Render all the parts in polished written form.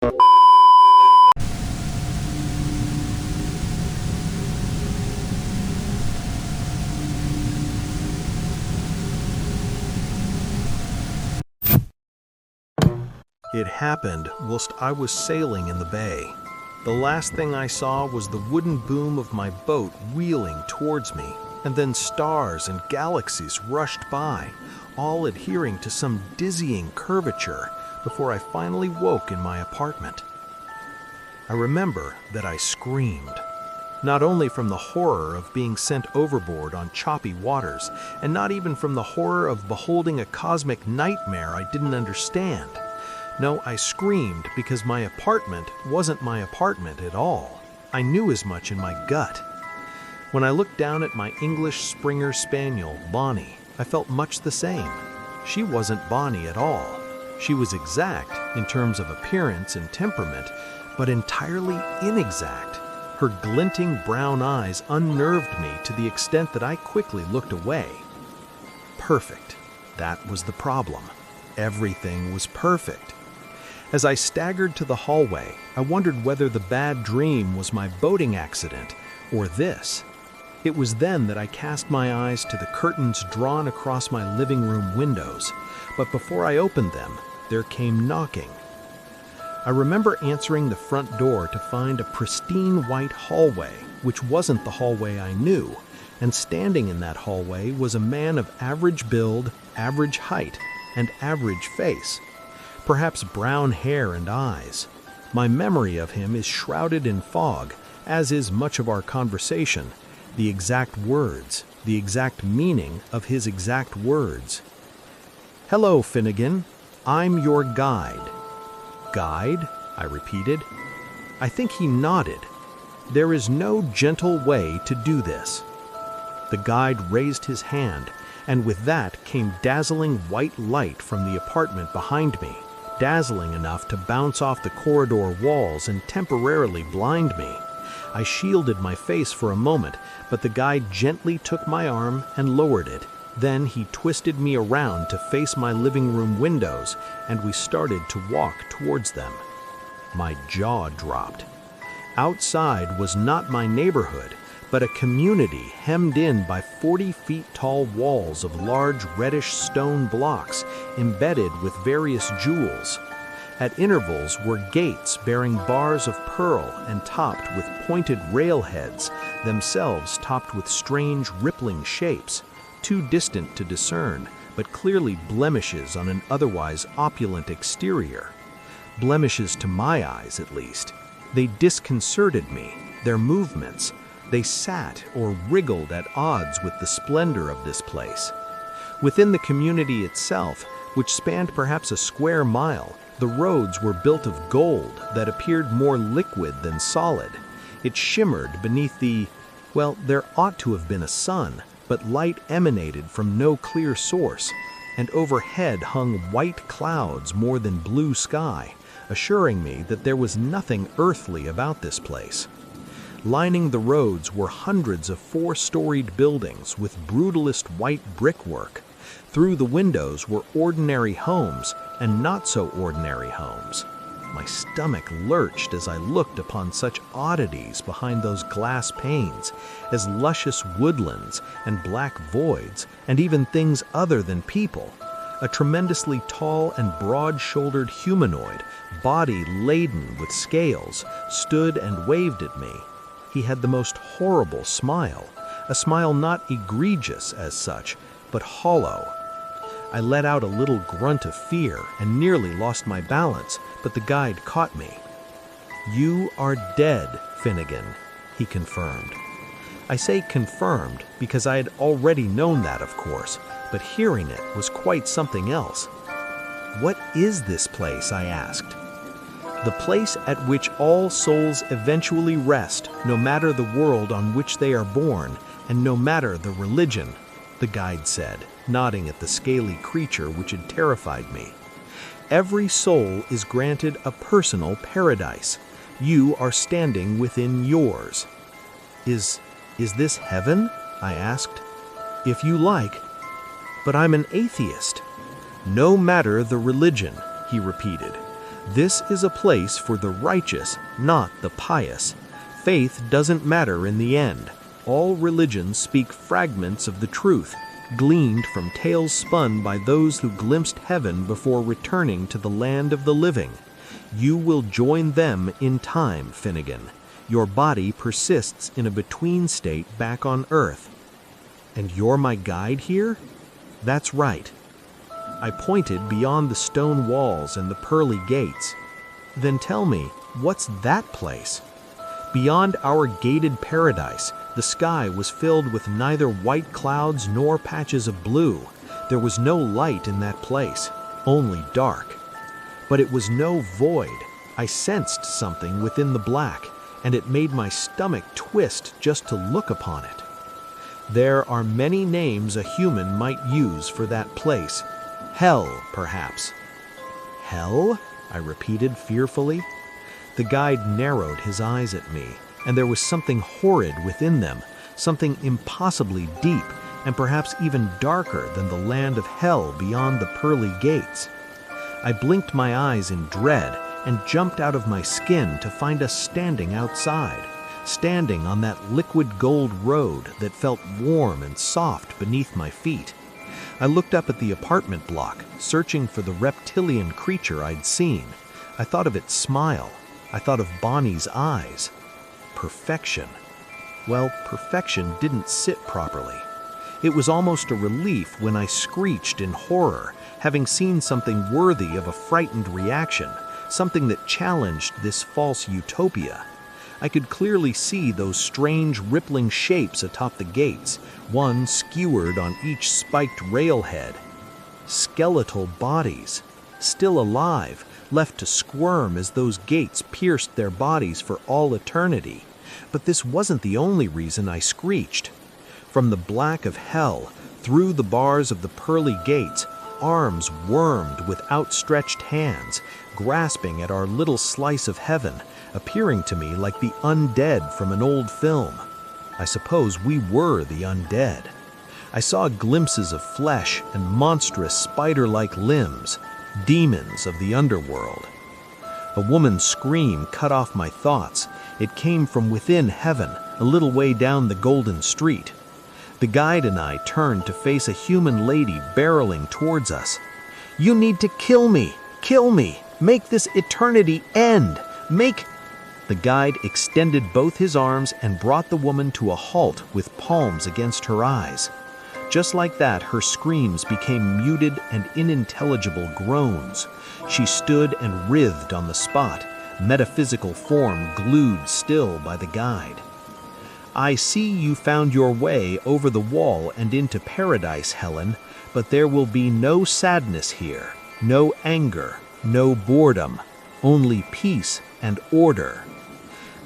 It happened whilst I was sailing in the bay. The last thing I saw was the wooden boom of my boat wheeling towards me, and then stars and galaxies rushed by, all adhering to some dizzying curvature before I finally woke in my apartment. I remember that I screamed, not only from the horror of being sent overboard on choppy waters, and not even from the horror of beholding a cosmic nightmare I didn't understand. No, I screamed because my apartment wasn't my apartment at all. I knew as much in my gut. When I looked down at my English Springer Spaniel, Bonnie, I felt much the same. She wasn't Bonnie at all. She was exact in terms of appearance and temperament, but entirely inexact. Her glinting brown eyes unnerved me to the extent that I quickly looked away. Perfect. That was the problem. Everything was perfect. As I staggered to the hallway, I wondered whether the bad dream was my boating accident or this. It was then that I cast my eyes to the curtains drawn across my living room windows, but before I opened them, there came knocking. I remember answering the front door to find a pristine white hallway, which wasn't the hallway I knew, and standing in that hallway was a man of average build, average height, and average face. Perhaps brown hair and eyes. My memory of him is shrouded in fog, as is much of our conversation, the exact words, the exact meaning of his exact words. "Hello, Finnegan. I'm your guide." "Guide?" I repeated. I think he nodded. There is no gentle way to do this. The guide raised his hand, and with that came dazzling white light from the apartment behind me, dazzling enough to bounce off the corridor walls and temporarily blind me. I shielded my face for a moment, but the guide gently took my arm and lowered it. Then he twisted me around to face my living room windows, and we started to walk towards them. My jaw dropped. Outside was not my neighborhood, but a community hemmed in by 40 feet tall walls of large reddish stone blocks embedded with various jewels. At intervals were gates bearing bars of pearl and topped with pointed railheads, themselves topped with strange rippling shapes, too distant to discern, but clearly blemishes on an otherwise opulent exterior. Blemishes to my eyes, at least. They disconcerted me, their movements. They sat or wriggled at odds with the splendor of this place. Within the community itself, which spanned perhaps a square mile, the roads were built of gold that appeared more liquid than solid. It shimmered beneath well, there ought to have been a sun, but light emanated from no clear source, and overhead hung white clouds more than blue sky, assuring me that there was nothing earthly about this place. Lining the roads were hundreds of four-storied buildings with brutalist white brickwork. Through the windows were ordinary homes and not-so-ordinary homes. My stomach lurched as I looked upon such oddities behind those glass panes, as luscious woodlands and black voids, and even things other than people. A tremendously tall and broad-shouldered humanoid, body laden with scales, stood and waved at me. He had the most horrible smile, a smile not egregious as such, but hollow. I let out a little grunt of fear and nearly lost my balance, but the guide caught me. "You are dead, Finnegan," he confirmed. I say confirmed because I had already known that, of course, but hearing it was quite something else. "What is this place?" I asked. "The place at which all souls eventually rest, no matter the world on which they are born, and no matter the religion," the guide said, nodding at the scaly creature which had terrified me. "Every soul is granted a personal paradise. You are standing within yours." Is this heaven?" I asked. "If you like. But I'm an atheist." "No matter the religion," he repeated. This is a place for the righteous, not the pious. Faith doesn't matter in the end. All religions speak fragments of the truth, gleaned from tales spun by those who glimpsed heaven before returning to the land of the living. You will join them in time, Finnegan. Your body persists in a between state back on Earth. And you're my guide here? That's right. I pointed beyond the stone walls and the pearly gates. Then tell me, what's that place? Beyond our gated paradise, the sky was filled with neither white clouds nor patches of blue. There was no light in that place, only dark. But it was no void. I sensed something within the black, and it made my stomach twist just to look upon it. There are many names a human might use for that place. Hell, perhaps. Hell? I repeated fearfully. The guide narrowed his eyes at me, and there was something horrid within them, something impossibly deep, and perhaps even darker than the land of hell beyond the pearly gates. I blinked my eyes in dread and jumped out of my skin to find us standing outside, standing on that liquid gold road that felt warm and soft beneath my feet. I looked up at the apartment block, searching for the reptilian creature I'd seen. I thought of its smile. I thought of Bonnie's eyes. Perfection. Well, perfection didn't sit properly. It was almost a relief when I screeched in horror, having seen something worthy of a frightened reaction, something that challenged this false utopia. I could clearly see those strange rippling shapes atop the gates, one skewered on each spiked railhead. Skeletal bodies, still alive, left to squirm as those gates pierced their bodies for all eternity. But this wasn't the only reason I screeched. From the black of hell, through the bars of the pearly gates, arms wormed with outstretched hands, grasping at our little slice of heaven, appearing to me like the undead from an old film. I suppose we were the undead. I saw glimpses of flesh and monstrous spider-like limbs, demons of the underworld. A woman's scream cut off my thoughts. It came from within heaven, a little way down the golden street. The guide and I turned to face a human lady barreling towards us. "You need to kill me! Kill me! Make this eternity end! Make—" The guide extended both his arms and brought the woman to a halt with palms against her eyes. Just like that, her screams became muted and unintelligible groans. She stood and writhed on the spot, metaphysical form glued still by the guide. "I see you found your way over the wall and into paradise, Helen, but there will be no sadness here, no anger, no boredom, only peace and order."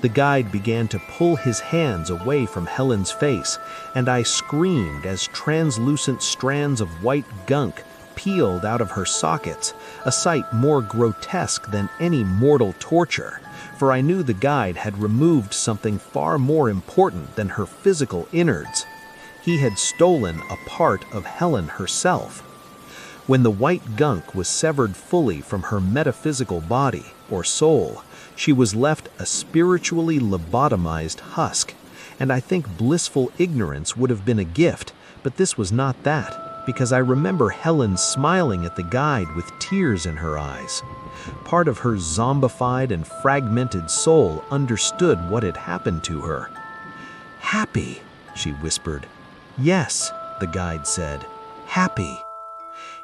The guide began to pull his hands away from Helen's face, and I screamed as translucent strands of white gunk peeled out of her sockets, a sight more grotesque than any mortal torture, for I knew the guide had removed something far more important than her physical innards. He had stolen a part of Helen herself. When the white gunk was severed fully from her metaphysical body, or soul, she was left a spiritually lobotomized husk, and I think blissful ignorance would have been a gift, but this was not that, because I remember Helen smiling at the guide with tears in her eyes. Part of her zombified and fragmented soul understood what had happened to her. "Happy," she whispered. "Yes," the guide said, "happy."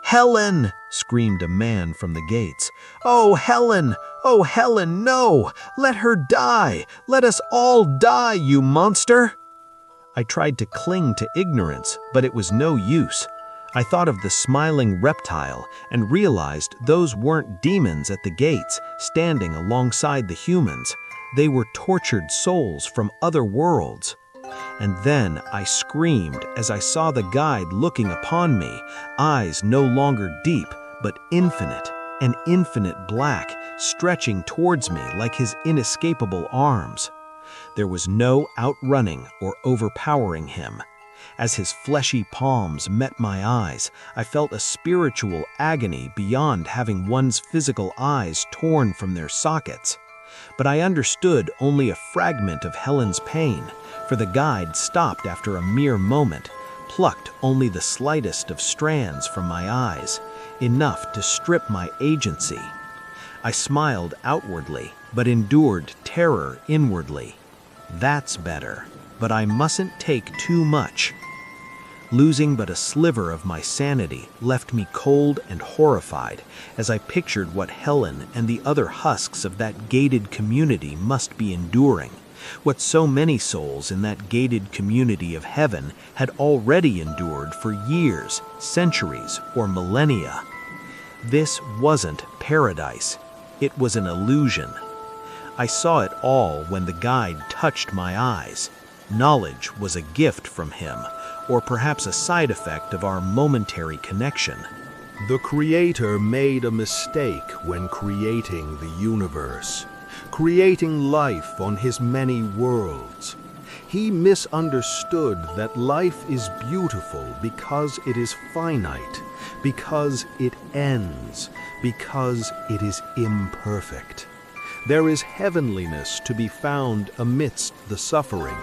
"Helen!" screamed a man from the gates. "Oh, Helen! Oh, Helen, no! Let her die! Let us all die, you monster!" I tried to cling to ignorance, but it was no use. I thought of the smiling reptile and realized those weren't demons at the gates, standing alongside the humans. They were tortured souls from other worlds. And then I screamed as I saw the guide looking upon me, eyes no longer deep, but infinite, an infinite black, stretching towards me like his inescapable arms. There was no outrunning or overpowering him. As his fleshy palms met my eyes, I felt a spiritual agony beyond having one's physical eyes torn from their sockets. But I understood only a fragment of Helen's pain, for the guide stopped after a mere moment, plucked only the slightest of strands from my eyes, enough to strip my agency. I smiled outwardly, but endured terror inwardly. That's better, but I mustn't take too much. Losing but a sliver of my sanity left me cold and horrified as I pictured what Helen and the other husks of that gated community must be enduring, what so many souls in that gated community of heaven had already endured for years, centuries, or millennia. This wasn't paradise. It was an illusion. I saw it all when the guide touched my eyes. Knowledge was a gift from him, or perhaps a side effect of our momentary connection. The Creator made a mistake when creating the universe, creating life on his many worlds. He misunderstood that life is beautiful because it is finite, because it ends, because it is imperfect. There is heavenliness to be found amidst the suffering.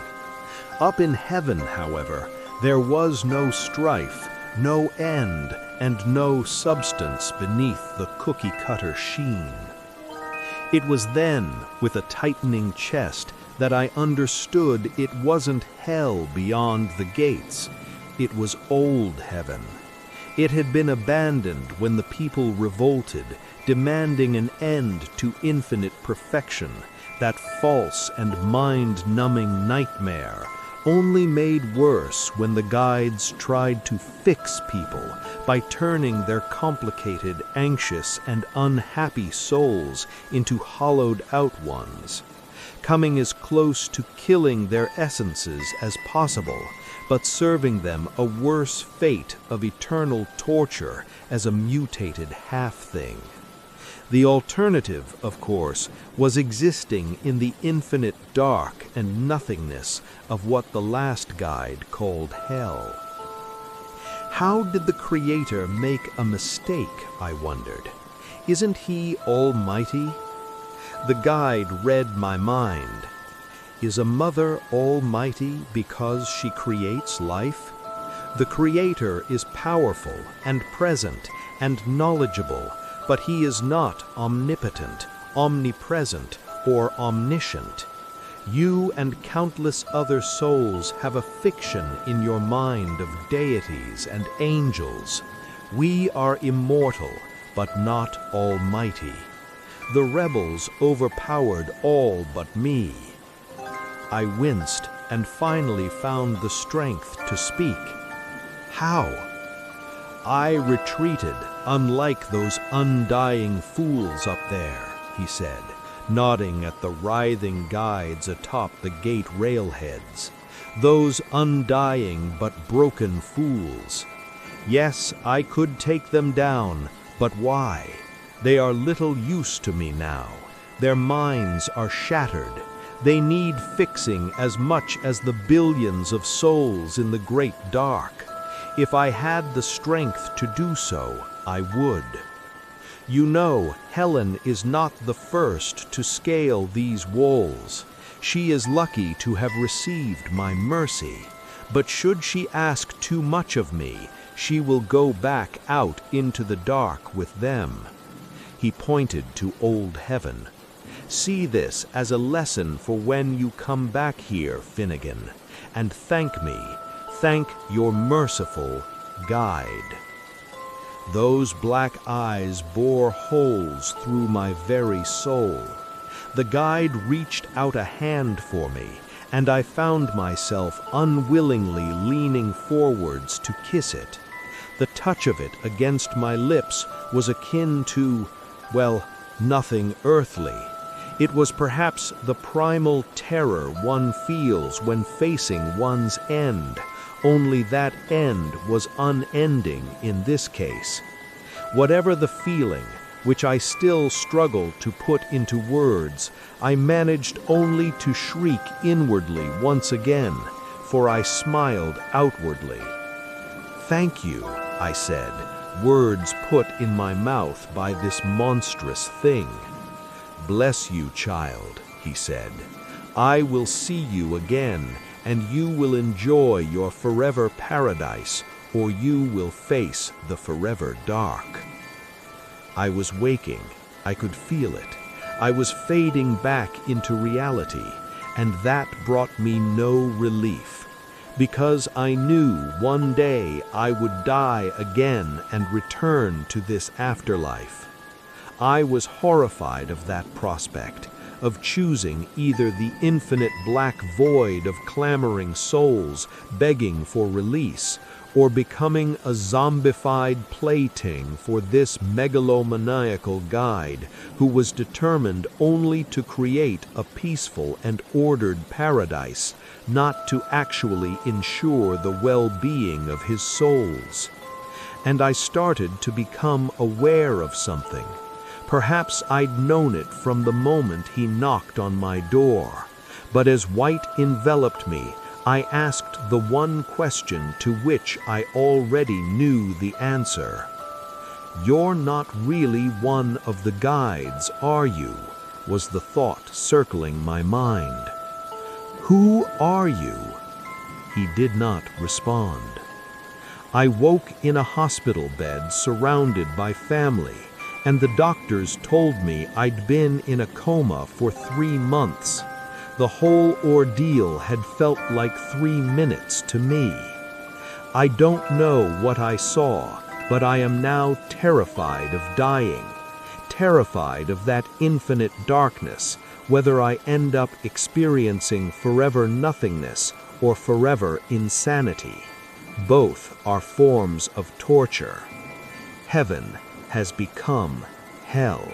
Up in heaven, however, there was no strife, no end, and no substance beneath the cookie-cutter sheen. It was then, with a tightening chest, that I understood it wasn't hell beyond the gates. It was old heaven. It had been abandoned when the people revolted, demanding an end to infinite perfection, that false and mind-numbing nightmare, only made worse when the guides tried to fix people by turning their complicated, anxious, and unhappy souls into hollowed-out ones, coming as close to killing their essences as possible, but serving them a worse fate of eternal torture as a mutated half-thing. The alternative, of course, was existing in the infinite dark and nothingness of what the last guide called hell. How did the Creator make a mistake, I wondered? Isn't he almighty? The guide read my mind. Is a mother almighty because she creates life? The Creator is powerful and present and knowledgeable, but he is not omnipotent, omnipresent, or omniscient. You and countless other souls have a fiction in your mind of deities and angels. We are immortal, but not almighty. The rebels overpowered all but me. I winced and finally found the strength to speak. How? I retreated, unlike those undying fools up there, he said, nodding at the writhing guides atop the gate railheads. Those undying but broken fools. Yes, I could take them down, but why? They are little use to me now. Their minds are shattered. They need fixing as much as the billions of souls in the great dark. If I had the strength to do so, I would. You know, Helen is not the first to scale these walls. She is lucky to have received my mercy, but should she ask too much of me, she will go back out into the dark with them. He pointed to old heaven. See this as a lesson for when you come back here, Finnegan, and thank me. Thank your merciful guide. Those black eyes bore holes through my very soul. The guide reached out a hand for me, and I found myself unwillingly leaning forwards to kiss it. The touch of it against my lips was akin to, well, nothing earthly. It was perhaps the primal terror one feels when facing one's end, only that end was unending in this case. Whatever the feeling, which I still struggle to put into words, I managed only to shriek inwardly once again, for I smiled outwardly. "Thank you," I said, words put in my mouth by this monstrous thing. "Bless you, child," he said. "I will see you again, and you will enjoy your forever paradise, or you will face the forever dark." I was waking. I could feel it. I was fading back into reality, and that brought me no relief, because I knew one day I would die again and return to this afterlife. I was horrified of that prospect, of choosing either the infinite black void of clamoring souls begging for release, or becoming a zombified plaything for this megalomaniacal guide who was determined only to create a peaceful and ordered paradise, not to actually ensure the well-being of his souls. And I started to become aware of something. Perhaps I'd known it from the moment he knocked on my door, but as white enveloped me, I asked the one question to which I already knew the answer. "You're not really one of the guides, are you?" was the thought circling my mind. "Who are you?" He did not respond. I woke in a hospital bed surrounded by family, and the doctors told me I'd been in a coma for 3 months. The whole ordeal had felt like 3 minutes to me. I don't know what I saw, but I am now terrified of dying, terrified of that infinite darkness, whether I end up experiencing forever nothingness or forever insanity. Both are forms of torture. Heaven has become hell.